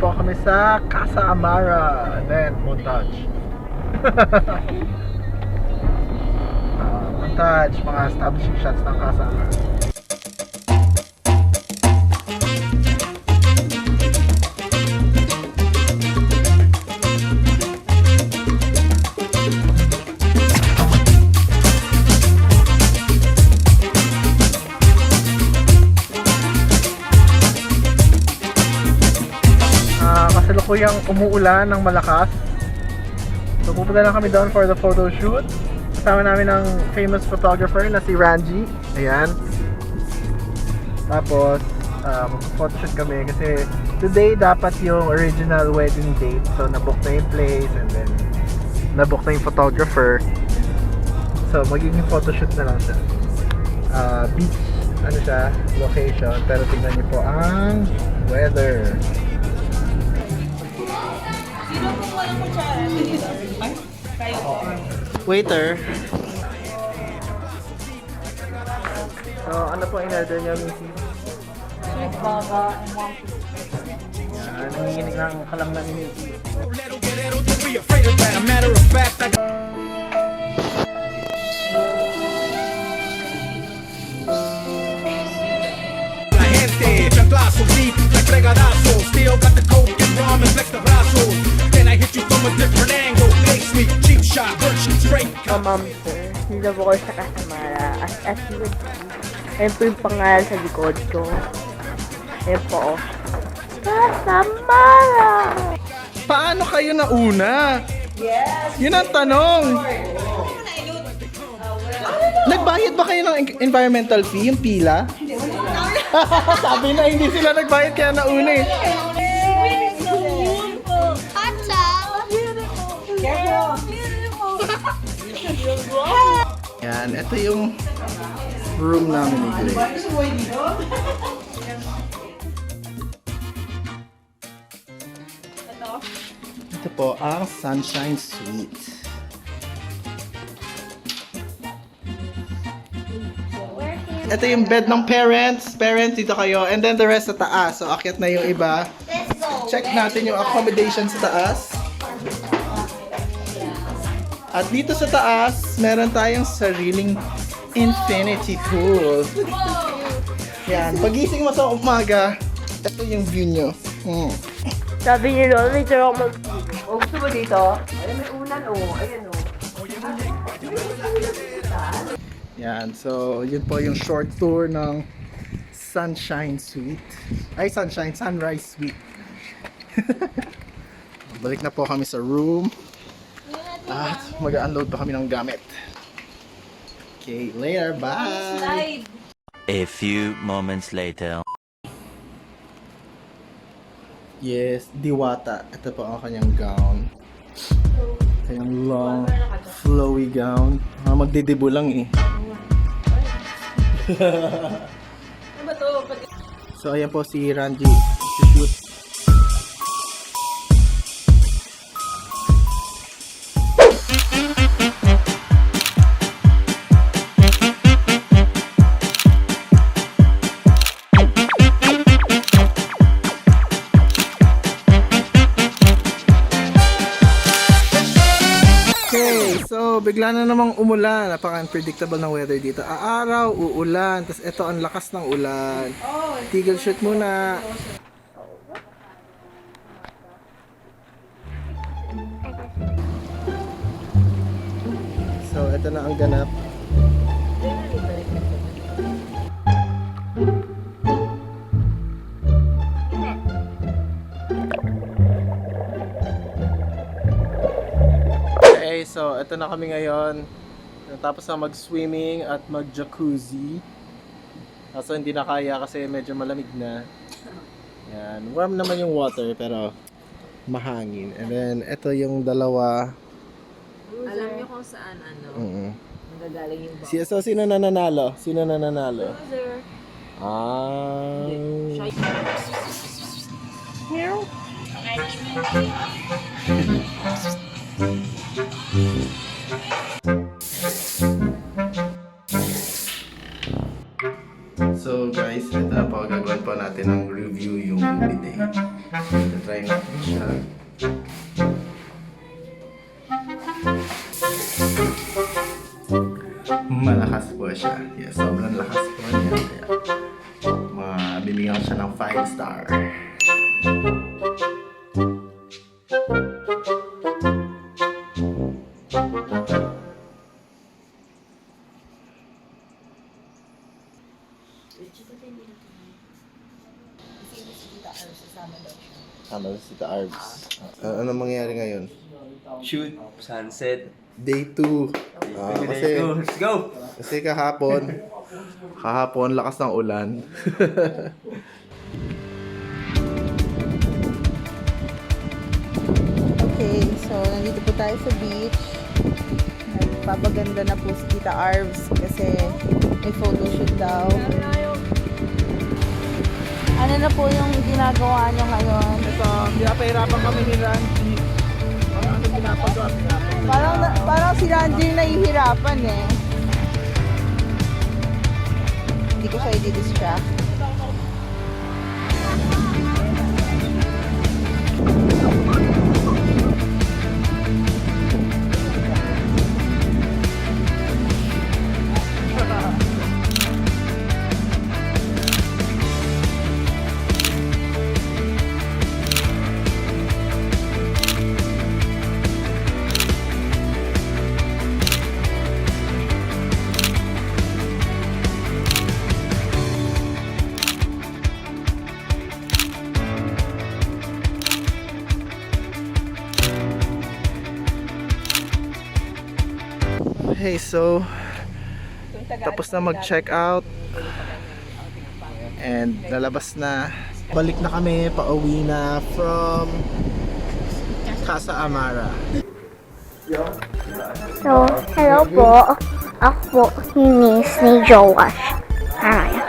po kami sa Casa Amara. Then, montage. Montage, mga establishing shots ng Casa Amara. Kasalukuyang umuulan ng malakas. So pupunta lang kami doon for the photo shoot. Kasama namin ang famous photographer na si Ranji. Ayan. Tapos mag-photoshoot kami kasi today dapat yung original wedding date. So nabook na yung place and then nabook na yung photographer. So magiging photoshoot na lang siya. Beach, ano siya, location. Pero tingnan niyo po ang weather. Waiter. So, ano po in-order niyo, Missy? Sweet baba and one Yan, nanginginig ng kalamnan ni Missy. Still got the coke and rum and flex the brazos. Then I hit you from a different angle. Make sweet, cheap shot, good straight. Ma'am sir, dito po ko sa Casa Amara. As you would see, ayun po yung pangalan sa likod ko. Ayun po. Casa Amara! Paano kayo nauna? Yes! Yun ang tanong. Nagbayad ba kayo ng environmental fee, yung pila? Sabi na hindi sila nagbayad kaya nauna eh. Yan, ito yung room namin ni Grace. Ito po ang Sunshine Suite. Ito yung bed ng parents. Parents, dito kayo. And then the rest sa taas. So, akyat na yung iba. Check natin yung accommodation sa taas. At dito sa taas, meron tayong sariling infinity pool. Yan. Pagising mo sa umaga, ito yung view nyo. Sabi niyo doon, may tira ako o gusto mo dito? Ay, may ulan o. Ayan o. Yan. So, yun po yung short tour ng Sunshine Suite. Ay, Sunrise Suite. Balik na po kami sa room. At mag-unload pa kami ng gamit. Okay, later. Bye! A few moments later. Yes, Diwata. Ito po ang kanyang gown. Kanyang long, flowy gown. Magdidibo lang eh. So, ayan po si Ranji. Shoot. So, bigla na namang umulan. Napaka-unpredictable ng weather dito. Aaraw, uulan. Tapos ito, ang lakas ng ulan. Tigil shoot muna. So, ito na ang ganap. Okay, so ito na kami ngayon. Tapos na mag-swimming at mag-jacuzzi. Kaso hindi na kaya kasi medyo malamig na. Yan, warm naman yung water pero mahangin. And then ito yung dalawa. Alam niyo kung saan nagagaling yung box. So, sino nananalo? Sino nananalo? Loser. Meow. So guys, ito na po, gagawin po natin ng review yung bidet. Try natin siya. Malakas po siya. Yes, sobrang lakas po niya. Kaya, mabibigyan ko siya ng 5 star. Sama si Tita Arbs. Anong mangyayari ngayon? Shoot, sunset. Day 2. Kasi, Let's go! kasi kahapon lakas ng ulan. Okay, so nandito po tayo sa beach. Nagpapaganda na po si Tita Arvs kasi may photoshoot daw. Ano na po yung ginagawa niyo ngayon? Ito, pinapahirapan kami ni Randy. Ano pinapagawa natin? Parang si Randy nahihirapan eh. Hindi ko siya i-distract. Okay, so tapos na mag-check out and lalabas na. Balik na kami, pauwi na from Casa Amara. So, hello po. Ako po si Miss ni Jowash. Araya.